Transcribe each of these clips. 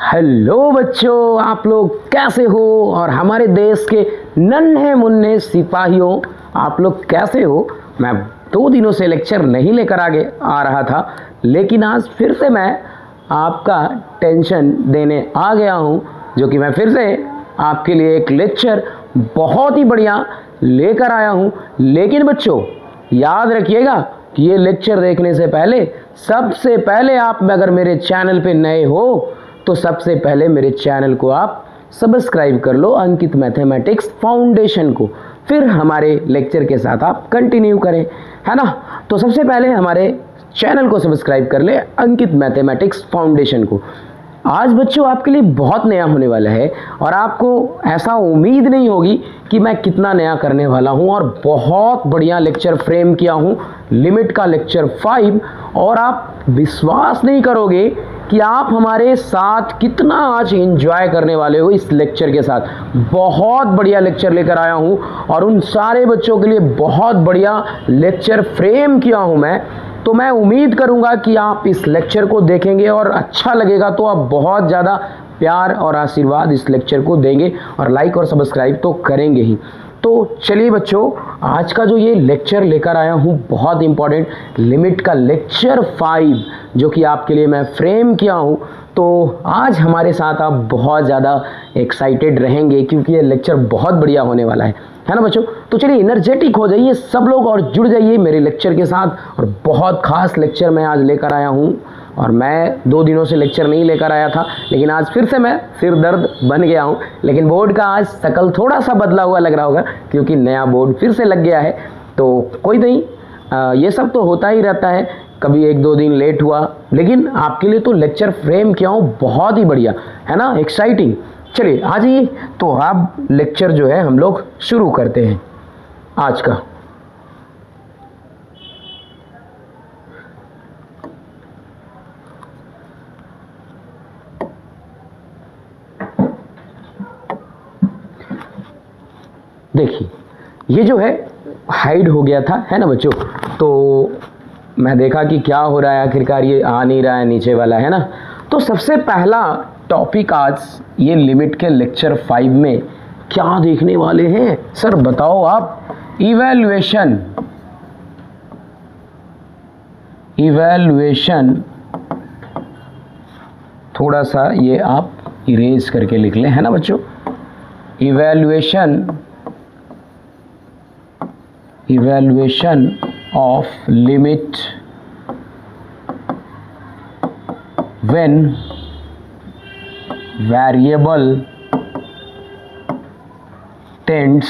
Hello बच्चों, आप लोग कैसे हो? और हमारे देश के नन्हे मुन्ने सिपाहियों, आप लोग कैसे हो? मैं 2 दिनों से लेक्चर नहीं लेकर आगे आ रहा था, लेकिन आज फिर से मैं आपका टेंशन देने आ गया हूँ, जो कि मैं फिर से आपके लिए एक लेक्चर बहुत ही बढ़िया लेकर आया हूँ। लेकिन बच्चों याद रखिएगा कि ये लेक्चर देखने से पहले सबसे पहले आप अगर मेरे चैनल पे नए हो तो सबसे पहले मेरे चैनल को आप सब्सक्राइब कर लो, अंकित मैथमेटिक्स फाउंडेशन को। फिर हमारे लेक्चर के साथ आप कंटिन्यू करें, है ना। तो सबसे पहले हमारे चैनल को सब्सक्राइब कर ले, अंकित मैथमेटिक्स फाउंडेशन को। आज बच्चों आपके लिए बहुत नया होने वाला है और आपको ऐसा उम्मीद नहीं होगी कि मैं कितना नया करने वाला हूं। और बहुत बढ़िया लेक्चर फ्रेम किया हूं, लिमिट का लेक्चर 5। और आप विश्वास नहीं करोगे कि आप हमारे साथ कितना आज एंजॉय करने वाले हो इस लेक्चर के साथ। बहुत बढ़िया लेक्चर लेकर आया हूं और उन सारे बच्चों के लिए बहुत बढ़िया लेक्चर फ्रेम किया हूं मैं। तो मैं उम्मीद करूंगा कि आप इस लेक्चर को देखेंगे और अच्छा लगेगा तो आप बहुत ज़्यादा प्यार और आशीर्वाद इस लेक्चर को देंगे और लाइक और सब्सक्राइब तो करेंगे ही। तो चलिए बच्चों, आज का जो ये लेक्चर लेकर आया हूँ बहुत इंपॉर्टेंट, लिमिट का लेक्चर 5, जो कि आपके लिए मैं फ्रेम किया हूँ। तो आज हमारे साथ आप बहुत ज़्यादा एक्साइटेड रहेंगे क्योंकि ये लेक्चर बहुत बढ़िया होने वाला है ना बच्चों। तो चलिए एनर्जेटिक हो जाइए सब लोग और जुड़ जाइए मेरे लेक्चर के साथ। और बहुत खास लेक्चर मैं आज लेकर आया हूँ और मैं 2 दिनों से लेक्चर नहीं लेकर आया था, लेकिन आज फिर से मैं सिर दर्द बन गया हूँ। लेकिन बोर्ड का आज शकल थोड़ा सा बदला हुआ लग रहा होगा क्योंकि नया बोर्ड फिर से लग गया है। तो कोई नहीं, ये सब तो होता ही रहता है, कभी 1-2 दिन लेट हुआ, लेकिन आपके लिए तो लेक्चर फ्रेम किया हूँ बहुत ही बढ़िया, है ना, एक्साइटिंग। चलिए आ जाइए, तो अब लेक्चर जो है हम लोग शुरू करते हैं आज का। देखिए ये जो है हाइड हो गया था, है ना बच्चों। तो मैं देखा कि क्या हो रहा है, आखिरकार ये आ नहीं रहा है नीचे वाला, है ना। तो सबसे पहला टॉपिक आज ये लिमिट के लेक्चर 5 में क्या देखने वाले हैं सर, बताओ आप? इवैल्यूएशन थोड़ा सा ये आप इरेज करके लिख लें, है ना बच्चों। Evaluation of limit when variable tends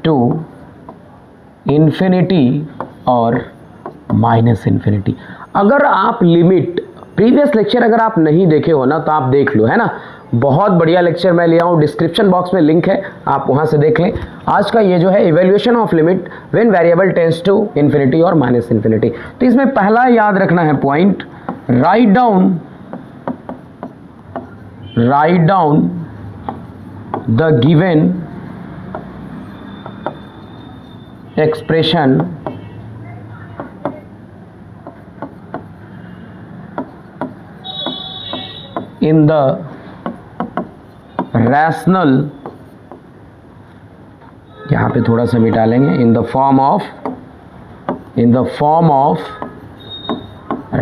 to infinity और माइनस इन्फिनिटी। अगर आप लिमिट प्रीवियस लेक्चर अगर आप नहीं देखे हो ना तो आप देख लो, है ना। बहुत बढ़िया लेक्चर मैं लिया हूँ, डिस्क्रिप्शन बॉक्स में लिंक है, आप वहाँ से देख लें। आज का ये जो है evaluation of limit when variable tends to infinity और माइनस इन्फिनिटी। तो इसमें पहला याद रखना है point, right down the given expression in the rational, यहाँ पे थोड़ा सा मिटा लेंगे, in the form of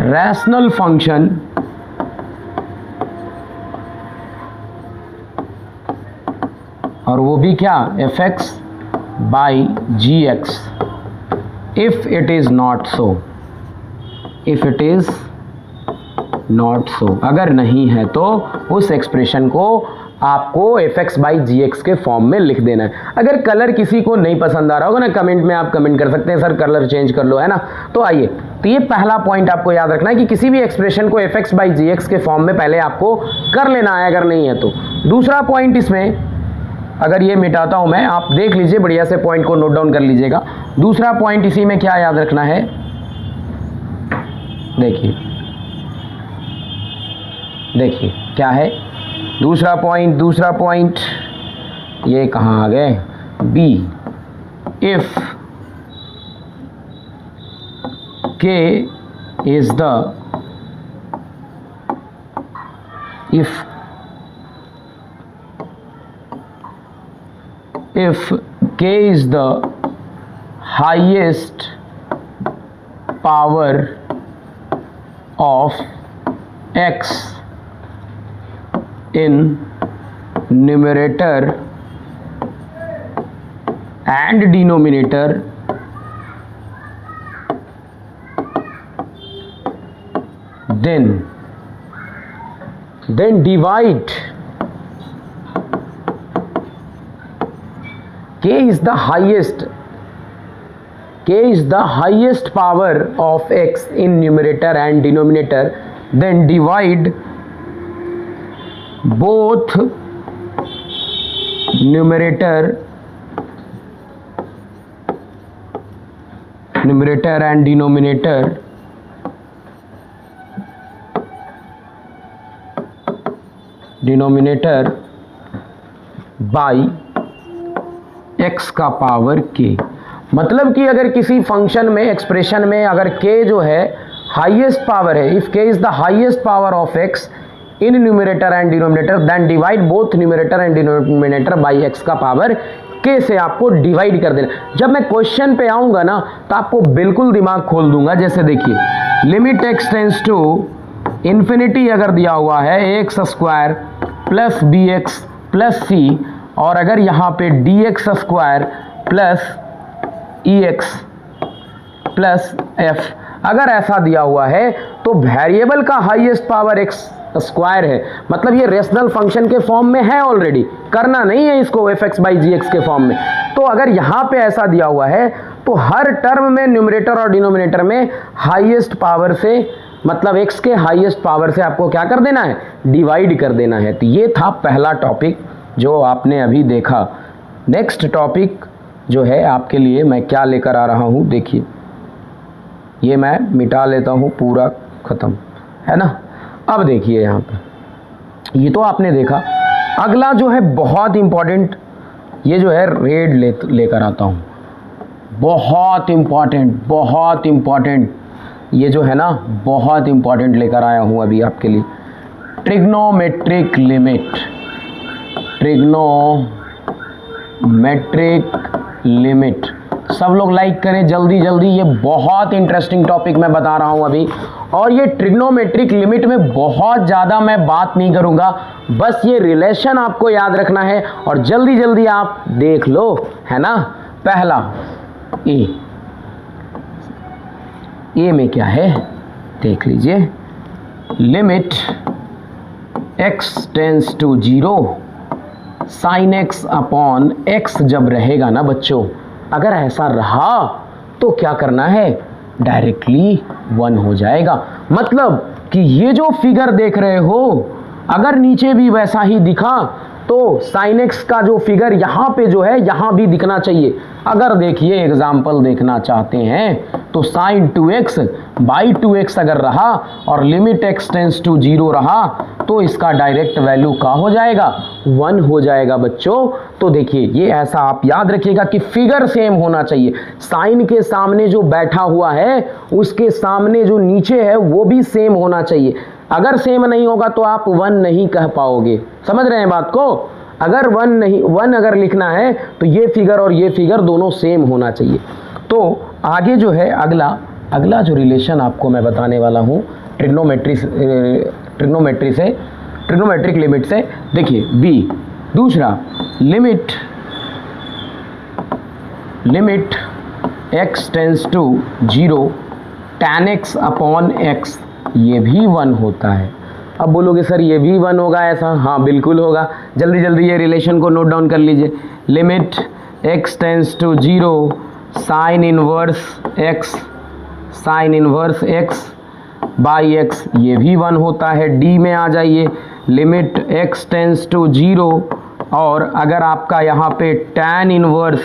rational function और वो भी क्या, fx by gx if it is not so, अगर नहीं है तो उस एक्सप्रेशन को आपको fx by gx के फॉर्म में लिख देना है। अगर कलर किसी को नहीं पसंद आ रहा होगा ना, कमेंट में आप कमेंट कर सकते हैं सर कलर चेंज कर लो, है ना। तो आइए, तो ये पहला पॉइंट आपको याद रखना है कि किसी भी एक्सप्रेशन को fx by gx के फॉर्म में पहले आपको कर लेना है, अगर नहीं है तो। दूसरा पॉइंट इसमें, अगर ये मिटाता हूं मैं, आप देख लीजिए बढ़िया से, पॉइंट को नोट डाउन कर लीजिएगा। दूसरा पॉइंट इसी में क्या याद रखना है, देखिए क्या है दूसरा पॉइंट, ये कहाँ आ गए, B, if K is the if k is the highest power of x in numerator and denominator, then divide k is the highest power of x in numerator and denominator, then divide both numerator and denominator by x का power k। मतलब कि अगर किसी function में, expression में अगर k जो है हाईएस्ट पावर है, if k is the highest power of x in numerator and denominator, then divide both numerator and denominator by x का पावर k से आपको डिवाइड कर देना। जब मैं क्वेश्चन पे आऊंगा ना तो आपको बिल्कुल दिमाग खोल दूंगा। जैसे देखिए limit x tends to infinity अगर दिया हुआ है x square plus b x plus c, और अगर यहाँ पे d x square plus e x plus f अगर ऐसा दिया हुआ है तो वेरिएबल का हाईएस्ट पावर एक्स स्क्वायर है, मतलब ये रेशनल फंक्शन के फॉर्म में है ऑलरेडी, करना नहीं है इसको f x by g x के फॉर्म में। तो अगर यहाँ पे ऐसा दिया हुआ है तो हर टर्म में न्यूमरेटर और डिनोमिनेटर में हाईएस्ट पावर से, मतलब x के हाईएस्ट पावर से आपको क्या कर देना है, डिवाइड कर देना है। तो ये था पहला टॉपिक जो आपने अभी देखा। नेक्स्ट टॉपिक जो है आपके लिए मैं क्या लेकर आ रहा हूँ, देखिए ये मैं मिटा लेता हूँ, पूरा ख़त्म है ना। अब देखिए यहाँ पे ये तो आपने देखा। अगला जो है बहुत इम्पॉर्टेंट, ये जो है रेड लेकर आता हूँ, बहुत इम्पॉर्टेंट ये जो है ना बहुत इम्पॉर्टेंट लेकर आया हूँ अभी आपके लिए। Trigonometric limit. सब लोग लाइक करें जल्दी जल्दी, ये बहुत इंटरेस्टिंग टॉपिक मैं बता रहा हूँ अभी। और ये ट्रिग्नोमेट्रिक लिमिट में बहुत ज़्यादा मैं बात नहीं करूँगा, बस ये रिलेशन आपको याद रखना है और जल्दी जल्दी आप देख लो, है ना। पहला ए में क्या है देख लीजिए, limit x tends to 0 sine x upon x जब रहेगा ना बच्चों, अगर ऐसा रहा तो क्या करना है, डायरेक्टली 1 हो जाएगा। मतलब कि ये जो फिगर देख रहे हो अगर नीचे भी वैसा ही दिखा तो साइन एक्स का जो फिगर यहाँ पे जो है यहाँ भी दिखना चाहिए। अगर देखिए एग्जाम्पल देखना चाहते हैं तो साइन 2x बाई 2x अगर रहा और लिमिट x टेंस टू 0 रहा तो इसका डायरेक्ट वैल्यू क्या हो जाएगा, 1 हो जाएगा बच्चों। तो देखिए ये ऐसा आप याद रखिएगा कि फिगर सेम होना चाहिए, साइन के सामने जो बैठा हुआ है उसके सामने जो नीचे है वो भी सेम होना चाहिए। अगर सेम नहीं होगा तो आप 1 नहीं कह पाओगे, समझ रहे हैं बात को। अगर 1 अगर लिखना है तो ये फिगर और ये फिगर दोनों सेम होना चाहिए। तो आगे जो है अगला जो रिलेशन आपको मैं बताने वाला हूँ ट्रिग्नोमेट्रिक लिमिट से, देखिए बी। दूसरा limit x tends to 0 tan x upon x, ये भी 1 होता है। अब बोलोगे सर ये भी 1 होगा ऐसा, हाँ बिल्कुल होगा। जल्दी जल्दी ये रिलेशन को नोट डाउन कर लीजिए। Limit x tends to 0 sine inverse x by x, ये भी 1 होता है। डी में आ जाइए, लिमिट x टेंस टू 0 और अगर आपका यहाँ पे tan inverse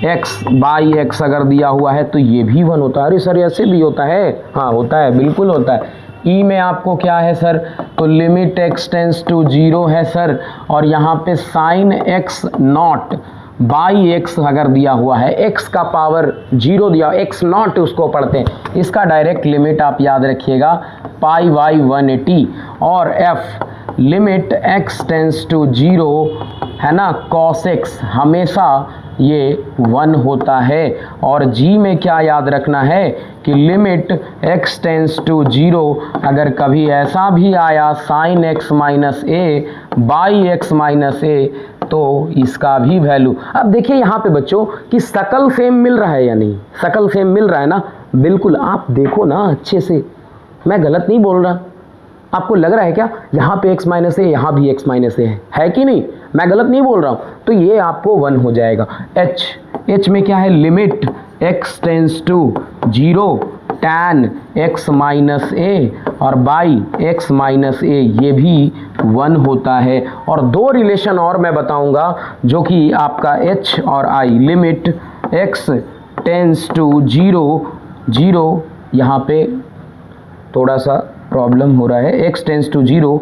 x by x अगर दिया हुआ है तो ये भी 1 होता है। अरे सर ऐसे भी होता है, हाँ होता है, बिल्कुल होता है। ई में आपको क्या है सर, तो लिमिट x टेंस टू 0 है सर, और यहाँ पे sine x naught by x अगर दिया हुआ है, x का पावर 0 दिया, x नॉट उसको पढ़ते हैं। इसका डायरेक्ट लिमिट आप याद रखिएगा पाई बाई 180, और f limit x tends to 0 है ना, cos x हमेशा ये 1 होता है। और g में क्या याद रखना है कि लिमिट x टेंस टू 0 अगर कभी ऐसा भी आया sin x minus a by x minus a तो इसका भी वैल्यू। अब देखिए यहाँ पे बच्चों कि शकल सेम मिल रहा है या नहीं, शकल सेम मिल रहा है ना, बिल्कुल। आप देखो ना अच्छे से, मैं गलत नहीं बोल रहा, आपको लग रहा है क्या यहाँ पे x माइनस ए यहाँ भी x माइनस ए है कि नहीं, मैं गलत नहीं बोल रहा हूँ। तो ये आपको 1 हो जाएगा। h में क्या है, limit x tends to 0 tan x minus a और बाई x माइनस ए ये भी 1 होता है। और दो रिलेशन और मैं बताऊंगा जो कि आपका h और i, limit x tends to 0 यहाँ पे थोड़ा सा प्रॉब्लम हो रहा है, x टेंस टू 0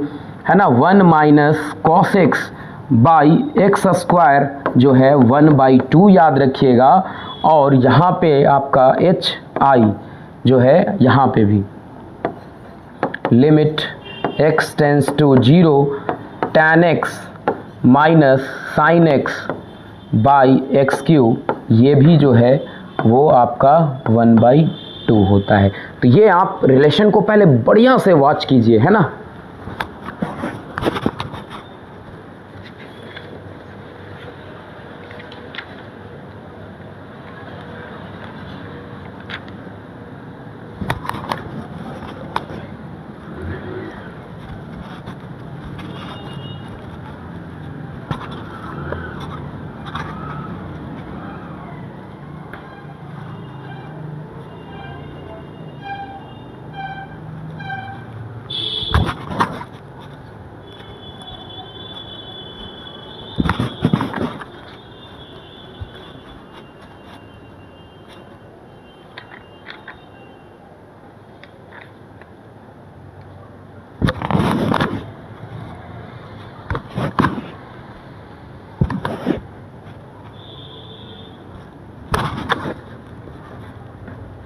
है ना, 1 minus cos x by x square जो है 1/2 याद रखिएगा। और यहाँ पे आपका एच आई जो है यहाँ पे भी limit x tends to 0 tan x minus sine x by x cube ये भी जो है वो आपका 1/2 होता है। तो ये आप रिलेशन को पहले बढ़िया से वॉच कीजिए, है ना।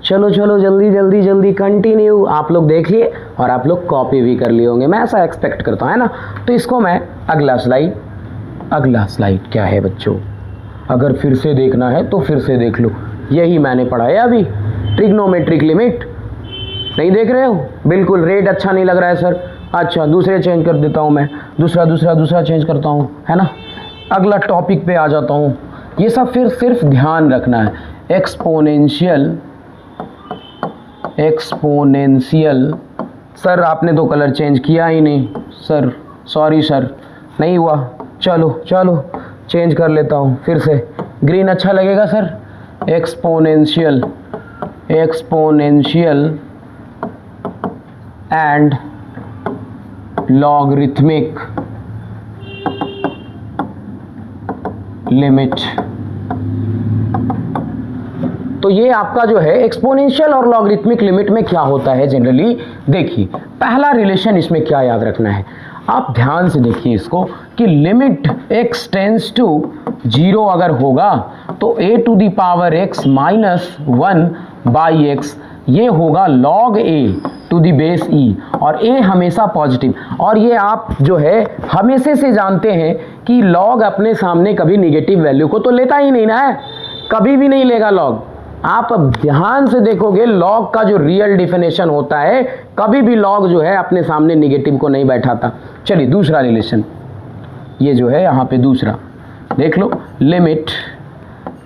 चलो चलो जल्दी जल्दी जल्दी कंटिन्यू, आप लोग देखिए और आप लोग कॉपी भी कर लिए होंगे, मैं ऐसा एक्सपेक्ट करता हूँ, है ना। तो इसको मैं अगला स्लाइड क्या है बच्चों, अगर फिर से देखना है तो फिर से देख लो, यही मैंने पढ़ा है अभी, ट्रिग्नोमेट्रिक लिमिट। नहीं देख रहे हो, बिल्कुल रेड अच्छा नहीं लग रहा है सर, अच्छा दूसरे चेंज कर देता हूँ मैं, दूसरा चेंज करता हूँ, है ना। अगला टॉपिक पे आ जाता हूँ। ये सब फिर सिर्फ ध्यान रखना है, एक्सपोनेंशियल। सर आपने तो कलर चेंज किया ही नहीं सर, सॉरी सर नहीं हुआ, चलो चेंज कर लेता हूँ फिर से, ग्रीन अच्छा लगेगा sir. Exponential and logarithmic limit. तो ये आपका जो है एक्सपोनेंशियल और लॉगरिथमिक लिमिट में क्या होता है जनरली, देखिए पहला रिलेशन इसमें क्या याद रखना है, आप ध्यान से देखिए इसको कि लिमिट x टेंस टू 0 अगर होगा तो a to the power x minus 1 by x ये होगा log a to the base e, और a हमेशा पॉजिटिव। और ये आप जो है हमेशा से जानते हैं कि log अपने सामने कभी निगेटिव वैल्यू को तो लेता ही नहीं ना है, कभी भी नहीं लेगा log। आप अब ध्यान से देखोगे log का जो रियल डिफिनेशन होता है, कभी भी log जो है अपने सामने निगेटिव को नहीं बैठाता। चलिए दूसरा रिलेशन, ये जो है यहाँ पे दूसरा देख लो,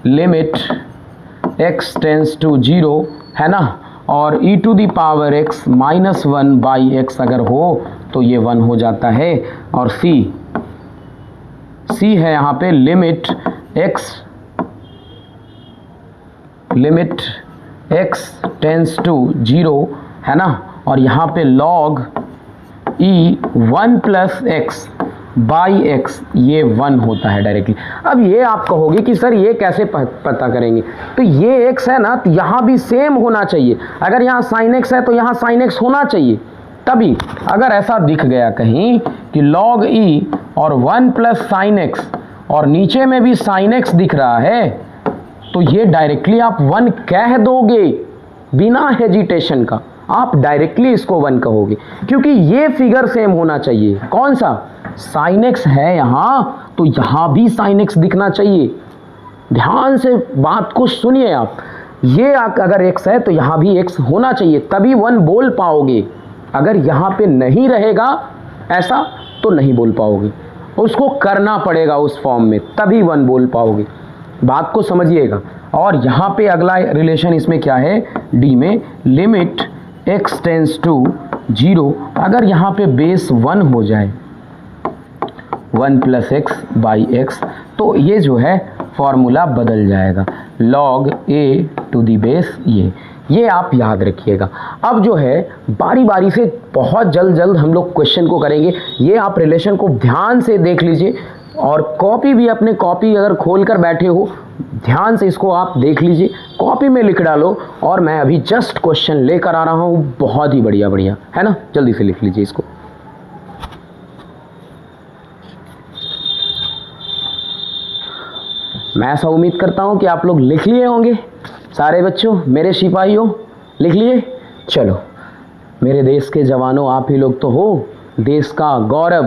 लिमिट x टेंस टू 0 है ना, और e to the power x minus 1 by x अगर हो तो ये 1 हो जाता है। और c है यहाँ पे लिमिट x टेंस टू 0 है ना, और यहाँ पे log e 1 plus x by x ये 1 होता है डायरेक्टली। अब ये आप कहोगे कि सर ये कैसे पता करेंगे, तो ये x है ना, तो यहाँ भी सेम होना चाहिए, अगर यहाँ sin x है तो यहाँ sin x होना चाहिए, तभी अगर ऐसा दिख गया कहीं कि log e और 1 प्लस साइन एक्स और नीचे में भी sin x दिख रहा है तो ये डायरेक्टली आप 1 कह दोगे बिना हेजिटेशन का। आप डायरेक्टली इसको 1 कहोगे, क्योंकि ये फिगर सेम होना चाहिए। कौन सा? साइन एक्स है यहाँ, तो यहाँ भी साइन एक्स दिखना चाहिए। ध्यान से बात को सुनिए आप, ये अगर x है तो यहाँ भी x होना चाहिए, तभी 1 बोल पाओगे। अगर यहाँ पे नहीं रहेगा ऐसा तो नहीं बोल पाओगे, उसको करना पड़ेगा उस फॉर्म में, तभी 1 बोल पाओगे। बात को समझिएगा। और यहाँ पे अगला रिलेशन इसमें क्या है, डी में, लिमिट x टेंस टू 0, अगर यहाँ पे बेस 1 हो जाए, 1 + x/x, तो ये जो है फॉर्मूला बदल जाएगा, log a to the base ये आप याद रखिएगा। अब जो है बारी बारी से बहुत जल्द हम लोग क्वेश्चन को करेंगे। ये आप रिलेशन को ध्यान से देख लीजिए, और कॉपी भी, अपने कॉपी अगर खोल कर बैठे हो, ध्यान से इसको आप देख लीजिए, कॉपी में लिख डालो। और मैं अभी जस्ट क्वेश्चन लेकर आ रहा हूँ, बहुत ही बढ़िया बढ़िया है ना, जल्दी से लिख लीजिए इसको। मैं ऐसा उम्मीद करता हूँ कि आप लोग लिख लिए होंगे, सारे बच्चों, मेरे सिपाहियों, लिख लिए। चलो मेरे देश के जवानों, आप ही लोग तो हो देश का गौरव,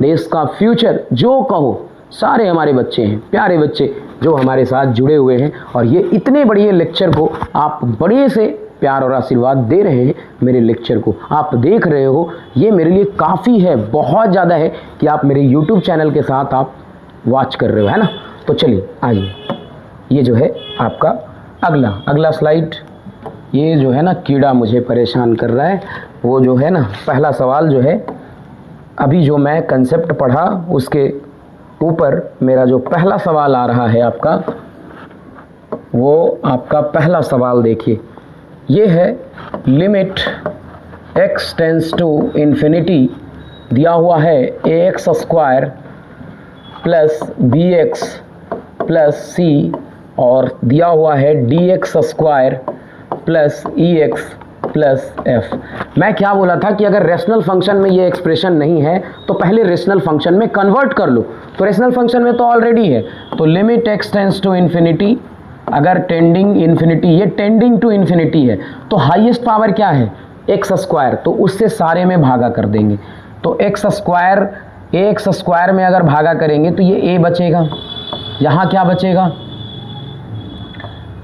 देश का फ्यूचर, जो कहो, सारे हमारे बच्चे हैं, प्यारे बच्चे जो हमारे साथ जुड़े हुए हैं। और ये इतने बड़े लेक्चर को आप बड़े से प्यार और आशीर्वाद दे रहे हैं, मेरे लेक्चर को आप देख रहे हो, ये मेरे लिए काफ़ी है, बहुत ज़्यादा है कि आप मेरे YouTube चैनल के साथ आप वॉच कर रहे हो, है ना। तो चलिए आइए, ये जो है आपका अगला स्लाइड। ये जो है ना कीड़ा मुझे परेशान कर रहा है, वो जो है ना पहला सवाल जो है, अभी जो मैं कंसेप्ट पढ़ा उसके ऊपर मेरा जो पहला सवाल आ रहा है आपका, वो आपका पहला सवाल देखिए, ये है limit x tends to infinity, दिया हुआ है ax² plus bx plus c, और दिया हुआ है dx² plus ex plus f। मैं क्या बोला था कि अगर रेशनल फंक्शन में ये एक्सप्रेशन नहीं है तो पहले रेशनल फंक्शन में कन्वर्ट कर लो, तो रेशनल फंक्शन में तो ऑलरेडी है। तो limit x tends to infinity, अगर टेंडिंग इन्फिनिटी, ये टेंडिंग टू इन्फिनिटी है, तो हाईएस्ट पावर क्या है x², तो उससे सारे में भागा कर देंगे। तो x² में अगर भागा करेंगे तो ये a बचेगा, यहाँ क्या बचेगा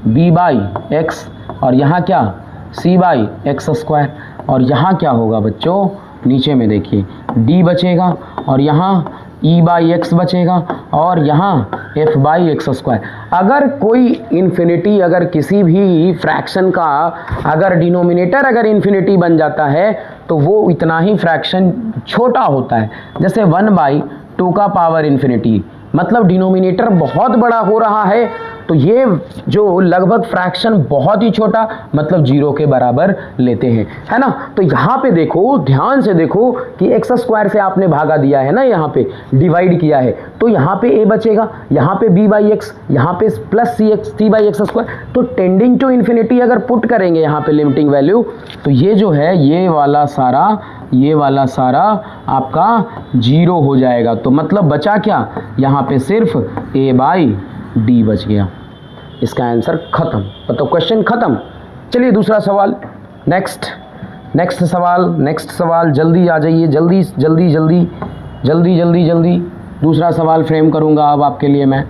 b/x, और यहाँ क्या c/x², और यहाँ क्या होगा बच्चों, नीचे में देखिए d बचेगा, और यहाँ e/x बचेगा, और यहाँ f/x²। अगर कोई इन्फिनिटी, अगर किसी भी फ्रैक्शन का अगर डिनोमिनेटर अगर इन्फिनिटी बन जाता है तो वो इतना ही फ्रैक्शन छोटा होता है। जैसे 1/2⁻∞, मतलब डिनोमिनेटर बहुत बड़ा हो रहा है, तो ये जो लगभग फ्रैक्शन बहुत ही छोटा, मतलब 0 के बराबर लेते हैं, है ना। तो यहाँ पे देखो, ध्यान से देखो कि x² से आपने भागा दिया है ना, यहाँ पे डिवाइड किया है, तो यहाँ पे a बचेगा, यहाँ पे b/x, यहाँ पे प्लस c/x²। तो टेंडिंग टू इन्फिनिटी अगर पुट करेंगे यहाँ पे लिमिटिंग वैल्यू, तो ये जो है ये वाला सारा आपका 0 हो जाएगा। तो मतलब बचा क्या, यहाँ पे सिर्फ a/d बच गया। इसका आंसर खत्म, मतलब क्वेश्चन खत्म। चलिए दूसरा सवाल, नेक्स्ट सवाल, जल्दी आ जाइए, जल्दी। दूसरा सवाल फ्रेम करूंगा अब आपके लिए मैं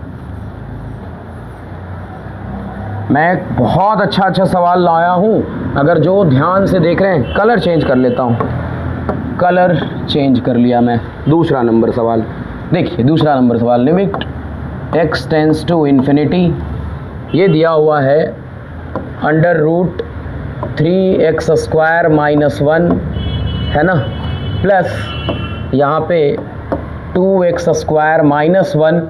बहुत अच्छा सवाल लाया हूं। अगर जो ध्यान से देख रहे हैं, कलर चेंज कर लेता हूं, कलर चेंज कर लिया मैं। दूसरा नंबर सवाल देखिए, दूसरा नंबर सवाल, limit x tends to infinity, ये दिया हुआ है √3x² - 1, है ना, प्लस यहाँ पे 2x² - 1,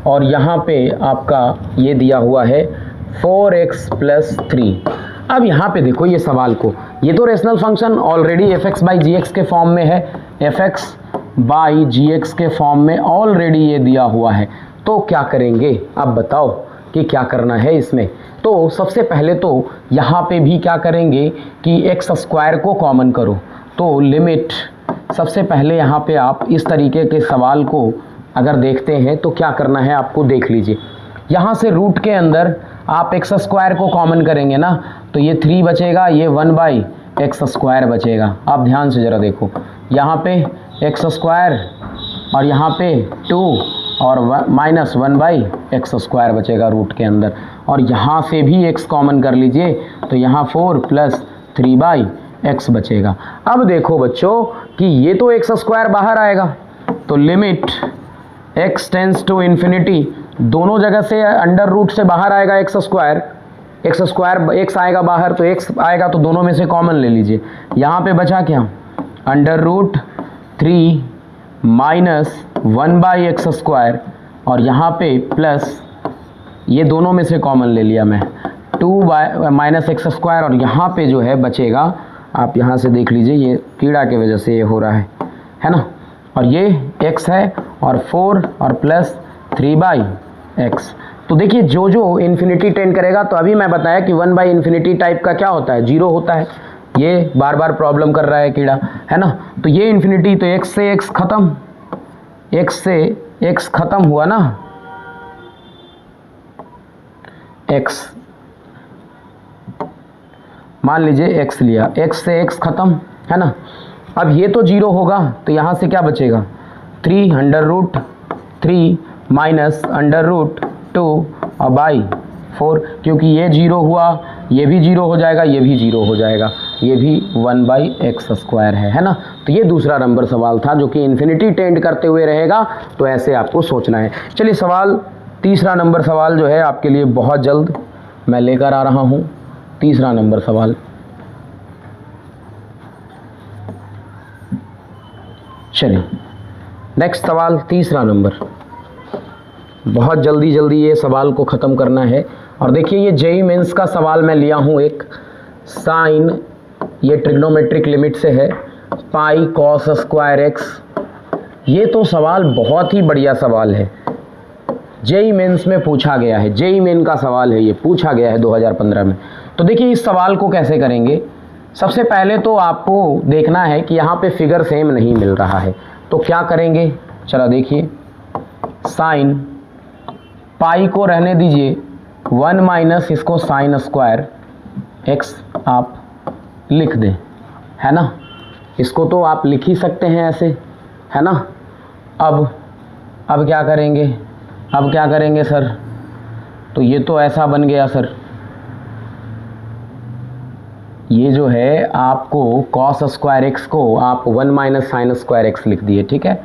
और यहाँ पे आपका ये दिया हुआ है 4x + 3। अब यहाँ पे देखो ये सवाल को, ये तो रेशनल फंक्शन ऑलरेडी fx/gx के फॉर्म में है, fx/gx के फॉर्म में ऑलरेडी ये दिया हुआ है। तो क्या करेंगे, अब बताओ कि क्या करना है इसमें। तो सबसे पहले तो यहाँ पे भी क्या करेंगे कि x² को कॉमन करो। तो लिमिट, सबसे पहले यहाँ पे आप इस तरीके के सवाल को अगर देखते हैं तो क्या करना है आपको, देख लीजिए। यहाँ से रूट के अंदर आप x² को कॉमन करेंगे ना, तो ये 3 बचेगा, ये 1/, एक्स स्क्वायर बचेगा। अब ध्यान से ज़रा देखो, यहाँ पे एक्स स्क्वायर और यहाँ पे 2 और माइनस 1/x² बचेगा रूट के अंदर, और यहाँ से भी x कॉमन कर लीजिए तो यहाँ 4 + 3/x बचेगा। अब देखो बच्चों कि ये तो x² बाहर आएगा, तो limit x tends to infinity, दोनों जगह से अंडर रूट से बाहर आएगा x², x आएगा बाहर तो x आएगा, तो दोनों में से कॉमन ले लीजिए। यहाँ पे बचा क्या, √3 माइनस 1/x², और यहाँ पे प्लस, ये दोनों में से कॉमन ले लिया मैं, 2 माइनस x², और यहाँ पे जो है बचेगा, आप यहाँ से देख लीजिए, ये कीड़ा की वजह से ये हो रहा है ना, और ये x है और 4 और प्लस 3/x। तो देखिए जो जो इन्फिनिटी टेंड करेगा, तो अभी मैं बताया कि 1/∞ टाइप का क्या होता है, 0 होता है। ये बार बार प्रॉब्लम कर रहा है कीड़ा, है ना, तो ये इन्फिनिटी, तो x से x खत्म, x से x खत्म हुआ ना, x मान लीजिए x लिया, x से x खत्म, है ना। अब ये तो 0 होगा, तो यहाँ से क्या बचेगा, 3√3 माइनस √2 और बाई 4, क्योंकि ये 0 हुआ, ये भी 0 हो जाएगा, ये भी 0 हो जाएगा, ये भी 1/x² है ना। तो ये दूसरा नंबर सवाल था जो कि इन्फिनिटी टेंड करते हुए रहेगा, तो ऐसे आपको सोचना है। चलिए सवाल, तीसरा नंबर सवाल जो है आपके लिए बहुत जल्द मैं लेकर आ रहा हूँ। तीसरा नंबर सवाल, चलिए नेक्स्ट सवाल, तीसरा नंबर, बहुत जल्दी ये सवाल को ख़त्म करना है। और देखिए ये जेईई मेंस का सवाल मैं लिया हूँ एक, साइन, ये ट्रिग्नोमेट्रिक लिमिट से है, पाई cos स्क्वायर x। ये तो सवाल बहुत ही बढ़िया सवाल है, जेईई मेंस में पूछा गया है, जेईई मेन का सवाल है, ये पूछा गया है 2015 में। तो देखिए इस सवाल को कैसे करेंगे, सबसे पहले तो आपको देखना है कि यहाँ पे फिगर सेम नहीं मिल रहा है, तो क्या करेंगे, चलो देखिए, साइन पाई को रहने दीजिए 1 माइनस इसको साइन स्क्वायर x आप लिख दें, है ना, इसको तो आप लिख ही सकते हैं ऐसे, है ना। अब क्या करेंगे, अब क्या करेंगे सर, तो ये तो ऐसा बन गया सर, ये जो है आपको cos स्क्वायर x को आप 1 माइनस साइन स्क्वायर x लिख दिए, ठीक है।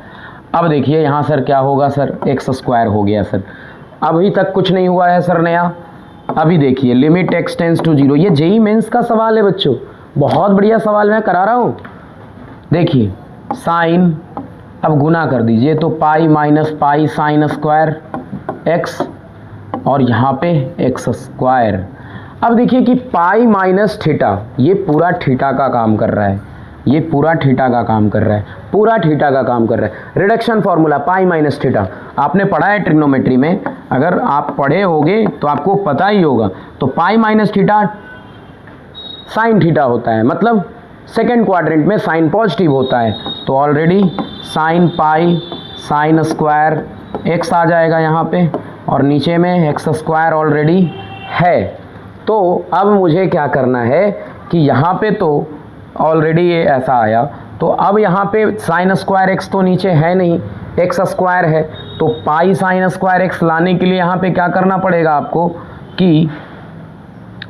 अब देखिए यहाँ सर क्या होगा सर, x² हो गया सर। अभी तक कुछ नहीं हुआ है सर नया, अभी देखिए लिमिट x टेंस टू 0, ये जेईई मेंस का सवाल है बच्चों, बहुत बढ़िया सवाल मैं करा रहा हूँ। देखिए साइन, अब गुना कर दीजिए, तो pi minus pi sine square x, और यहाँ पे x²। अब देखिए कि पाई माइनस थीटा, ये पूरा थीटा का काम कर रहा है, ये पूरा थीटा का काम कर रहा है, पूरा थीटा का काम कर रहा है। Reduction formula pi minus theta आपने पढ़ा है ट्रिग्नोमेट्री में, अगर आप पढ़े होगे तो आपको पता ही होगा। तो pi minus theta sine theta होता है, मतलब सेकेंड क्वाड्रेंट में साइन पॉजिटिव होता है, तो already sine pi sine square x आ जाएगा यहाँ पे, और नीचे में x² ऑलरेडी है। तो अब मुझे क्या करना है कि यहाँ पे तो ऑलरेडी ये ऐसा आया, तो अब यहाँ पे साइन स्क्वायर x तो नीचे है नहीं, x² है, तो पाई साइन स्क्वायर x लाने के लिए यहाँ पे क्या करना पड़ेगा आपको कि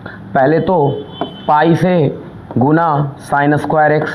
पहले तो पाई से गुना साइन स्क्वायर x,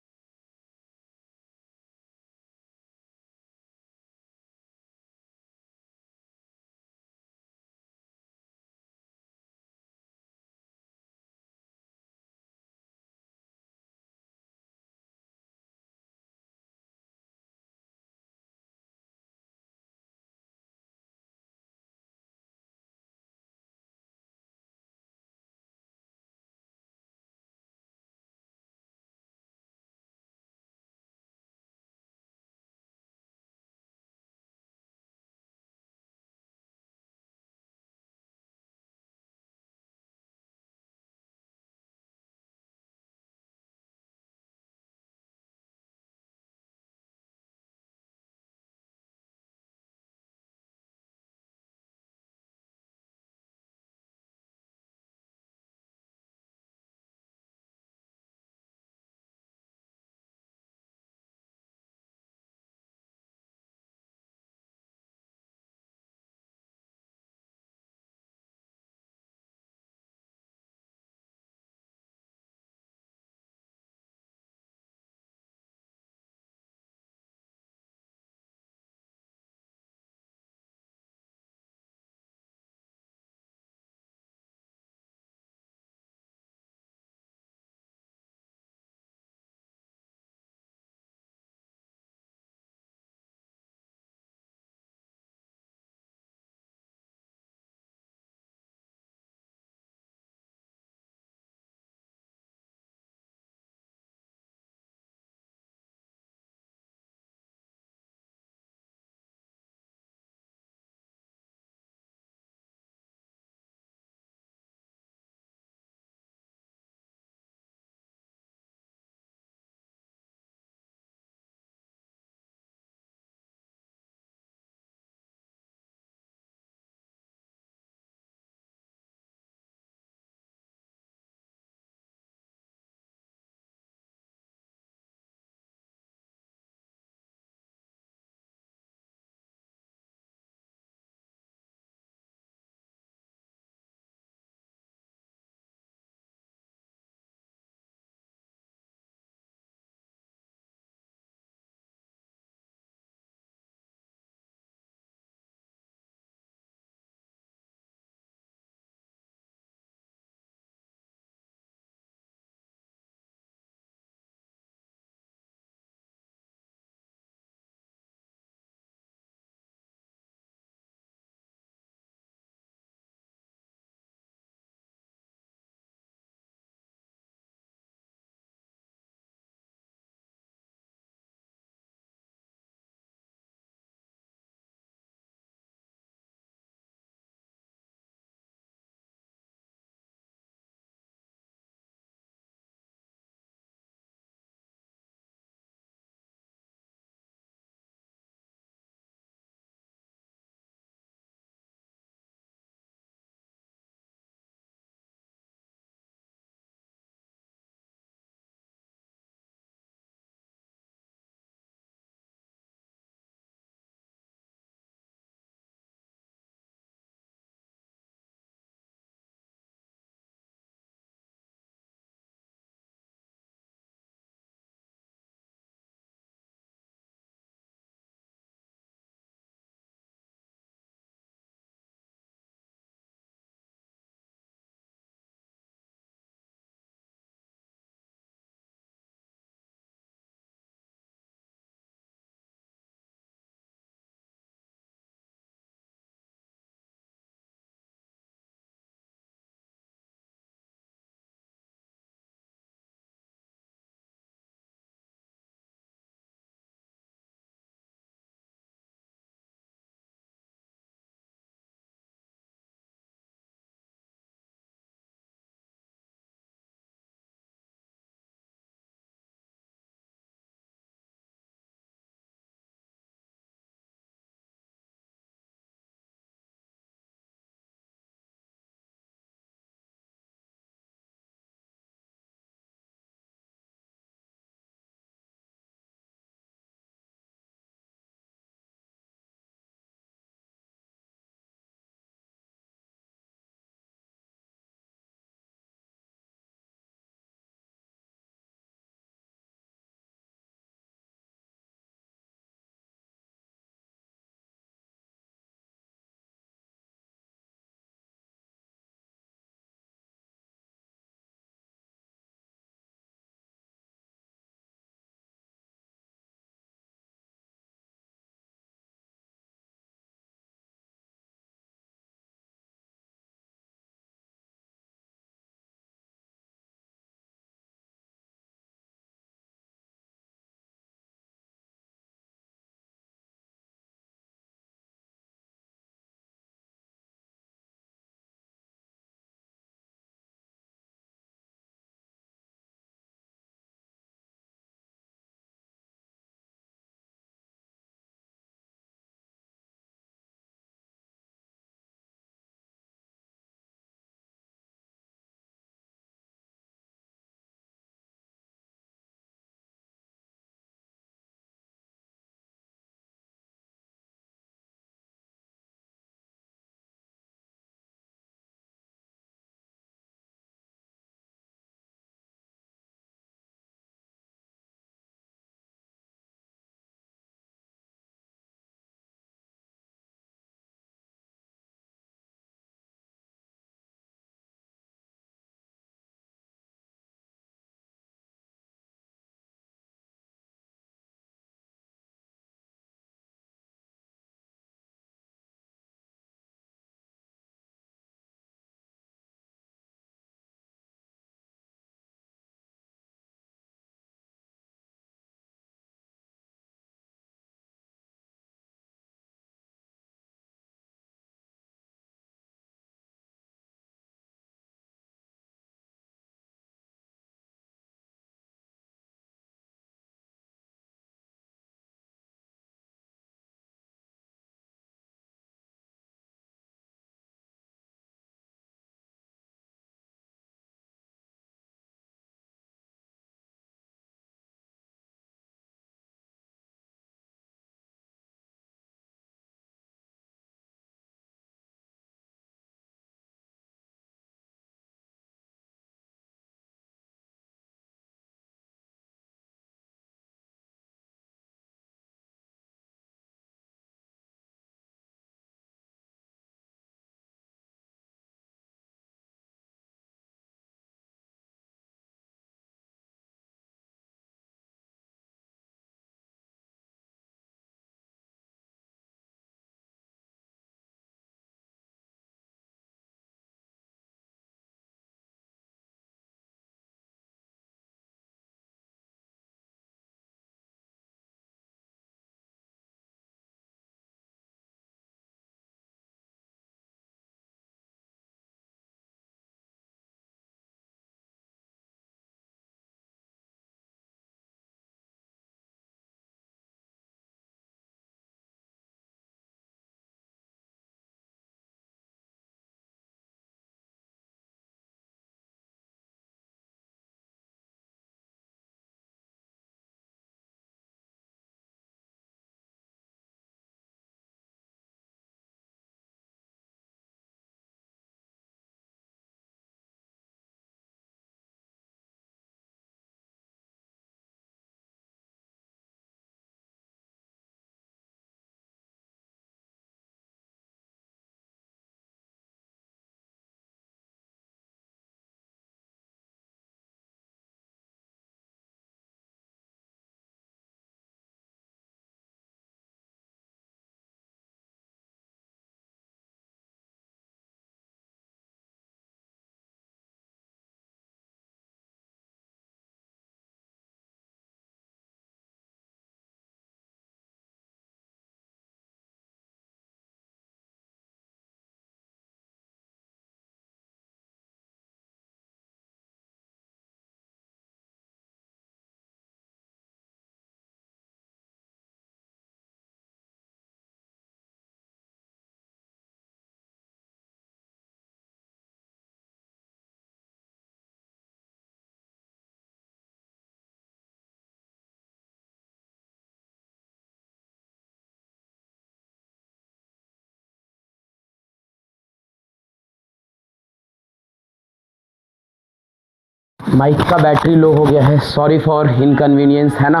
माइक का बैटरी लो हो गया है, सॉरी फॉर इनकन्वीनियंस, है ना।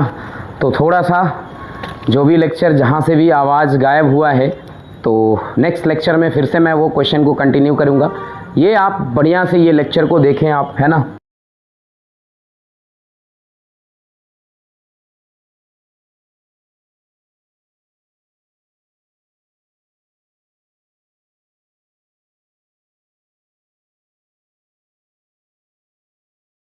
तो थोड़ा सा जो भी लेक्चर जहाँ से भी आवाज़ गायब हुआ है, तो नेक्स्ट लेक्चर में फिर से मैं वो क्वेश्चन को कंटिन्यू करूँगा। ये आप बढ़िया से ये लेक्चर को देखें आप, है ना।